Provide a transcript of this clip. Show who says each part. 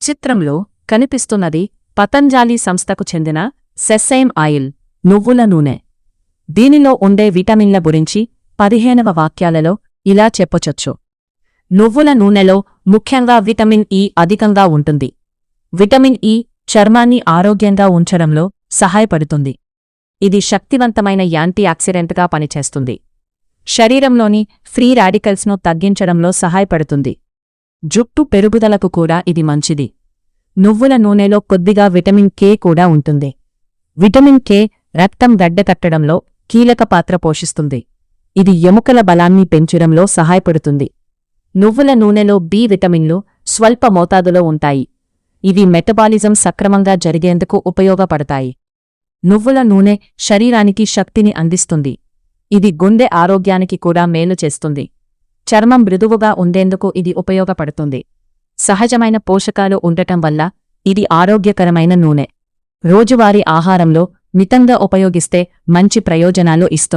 Speaker 1: చిత్రంలో కనిపిస్తున్నది పతంజలి సంస్థకు చెందిన సెసైమ్ ఆయిల్ నువ్వుల నూనె. దీనిలో ఉండే విటమిన్ల గురించి 15వ వాక్యాలలో ఇలా చెప్పొచ్చు. నువ్వుల నూనెలో ముఖ్యంగా విటమిన్ ఇ అధికంగా ఉంటుంది. విటమిన్ ఇ చర్మాన్ని ఆరోగ్యంగా ఉంచడంలో సహాయపడుతుంది. ఇది శక్తివంతమైన యాంటీ ఆక్సిడెంట్గా పనిచేస్తుంది. శరీరంలోని ఫ్రీ రాడికల్స్ను తగ్గించడంలో సహాయపడుతుంది. జుట్టు పెరుగుదలకు కూడా ఇది మంచిది. నువ్వుల నూనెలో కొద్దిగా విటమిన్ కే కూడా ఉంటుంది. విటమిన్ కే రక్తం గడ్డకట్టడంలో కీలక పాత్ర పోషిస్తుంది. ఇది ఎముకల బలాన్ని పెంచడంలో సహాయపడుతుంది. నువ్వుల నూనెలో బి విటమిన్లు స్వల్ప మోతాదులో ఉంటాయి. ఇవి మెటబాలిజం సక్రమంగా జరిగేందుకు ఉపయోగపడతాయి. నువ్వుల నూనె శరీరానికి శక్తిని అందిస్తుంది. ఇది గుండె ఆరోగ్యానికి కూడా మేలు చేస్తుంది. చర్మం మృదువుగా ఉండేందుకు ఇది ఉపయోగపడుతుంది. సహజమైన పోషకాలు ఉండటం వల్ల ఇది ఆరోగ్యకరమైన నూనె. రోజువారీ ఆహారంలో మితంగా ఉపయోగిస్తే మంచి ప్రయోజనాలు ఇస్తుంది.